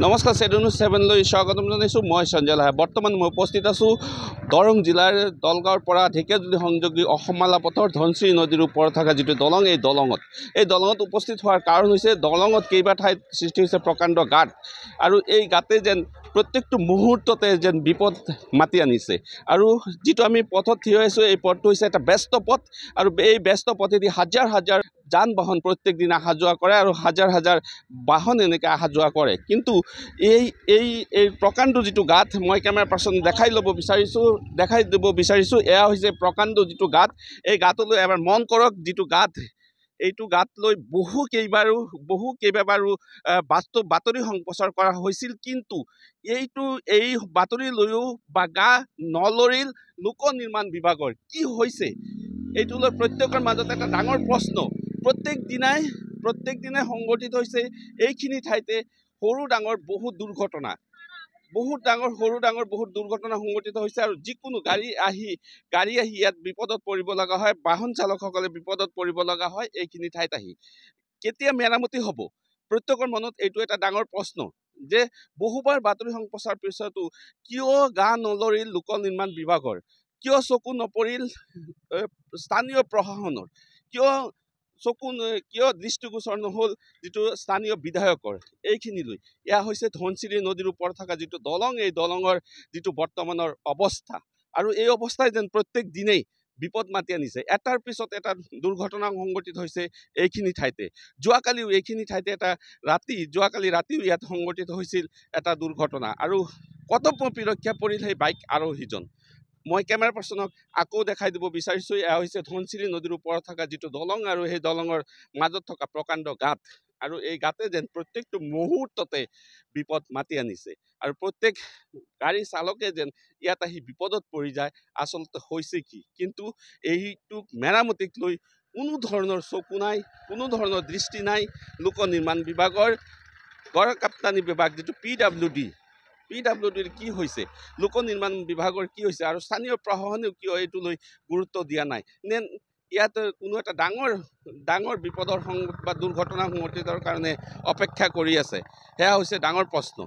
নমস্কাৰ চেডুনু 7 লৈ স্বাগতম জনাইছোঁ। মই সঞ্জয় লাহে। বৰ্তমান মই উপস্থিত আছোঁ দৰং জিলাৰ দলগাঁৱৰ পৰা ঢেকীয়াজুলি সংযোগী অসমমালা পথৰ ধনশিৰি নদীৰ ওপৰত থকা যিটো দলং, এই দলঙত উপস্থিত হোৱাৰ কাৰণ হৈছে দলঙত কেইবা ঠাইত সৃষ্টি হৈছে প্ৰকাণ্ড গাঁত, আৰু এই গাঁতে যেন প্ৰত্যেকটো মুহূৰ্ততে যেন বিপদ মাতি আনিছে। আৰু যিটো আমি পথত থিয় হৈছোঁ, এই পথটো হৈছে এটা ব্যস্ত পথ, আৰু এই ব্যস্ত পথেদি হাজাৰ হাজাৰ যান বাহন প্ৰত্যেক দিন অহা যোৱা কৰে, আৰু হাজাৰ হাজাৰ বাহন এনেকৈ অহা যোৱা কৰে। কিন্তু এই প্ৰকাণ্ড যিটো গাঁত, মই কেমেৰা পাৰ্চন দেখাই দিব বিচাৰিছোঁ, এয়া হৈছে প্ৰকাণ্ড যিটো গাঁত। এই গাঁতলৈ এবাৰ মন কৰক, যিটো গাঁত, এইটো গাঁত লৈ বহু কেইবাবাৰো বাতৰি সম্প্ৰচাৰ কৰা হৈছিল, কিন্তু এই বাতৰি লৈও বা গা নলৰিল লোক নিৰ্মাণ বিভাগৰ। কি হৈছে এইটো লৈ প্ৰত্যেকৰ মাজত এটা ডাঙৰ প্ৰশ্ন। প্ৰত্যেক দিনাই সংঘটিত হৈছে এইখিনি ঠাইতে সৰু ডাঙৰ বহুত দুৰ্ঘটনা সংঘটিত হৈছে, আৰু যিকোনো গাড়ী আহি ইয়াত বিপদত পৰিব লগা হয়, বাহন চালকসকলে বিপদত পৰিব লগা হয়। এইখিনি ঠাইত আহি কেতিয়া মেৰামতি হ'ব, প্ৰত্যেকৰ মনত এইটো এটা ডাঙৰ প্ৰশ্ন, যে বহুবাৰ বাতৰি সম্প্ৰচাৰ পিছতো কিয় গা নলৰিল লোক নিৰ্মাণ বিভাগৰ, কিয় চকু নপৰিল স্থানীয় প্ৰশাসনৰ, কিয় দৃষ্টিগোচৰ নহ'ল যিটো স্থানীয় বিধায়কৰ। এইখিনি লৈ এয়া হৈছে ধনশিৰি নদীৰ ওপৰত থকা যিটো দলং, এই দলঙৰ যিটো বৰ্তমানৰ অৱস্থা, আৰু এই অৱস্থাই যেন প্ৰত্যেক দিনেই বিপদ মাতি আনিছে। এটাৰ পিছত এটা দুৰ্ঘটনা সংঘটিত হৈছে এইখিনি ঠাইতে। যোৱাকালি ৰাতিও ইয়াত সংঘটিত হৈছিল এটা দুৰ্ঘটনা, আৰু কৰ্তব্য ৰক্ষা পৰিল সেই বাইক আৰোহীজন। মই কেমেৰা পাৰ্চনক আকৌ দেখাই দিব বিচাৰিছোঁ, এয়া হৈছে ধনশিৰি নদীৰ ওপৰত থকা যিটো দলং, আৰু সেই দলঙৰ মাজত থকা প্ৰকাণ্ড গাঁত, আৰু এই গাঁতে যেন প্ৰত্যেকটো মুহূৰ্ততে বিপদ মাতি আনিছে, আৰু প্ৰত্যেক গাড়ী চালকে যেন ইয়াত আহি বিপদত পৰি যায়। আচলতে হৈছে কি, কিন্তু এইটোক মেৰামতিক লৈ কোনো ধৰণৰ চকু নাই, কোনো ধৰণৰ দৃষ্টি নাই লোক নিৰ্মাণ বিভাগৰ। গড়কাপ্তানি বিভাগ যিটো PWDৰ কি হৈছে, লোক নিৰ্মাণ বিভাগৰ কি হৈছে, আৰু স্থানীয় প্ৰশাসনেও কিয় এইটো লৈ গুৰুত্ব দিয়া নাই, নে ইয়াত কোনো এটা ডাঙৰ বিপদৰ বা দুৰ্ঘটনা সংঘটিতৰ কাৰণে অপেক্ষা কৰি আছে, সেয়া হৈছে ডাঙৰ প্ৰশ্ন।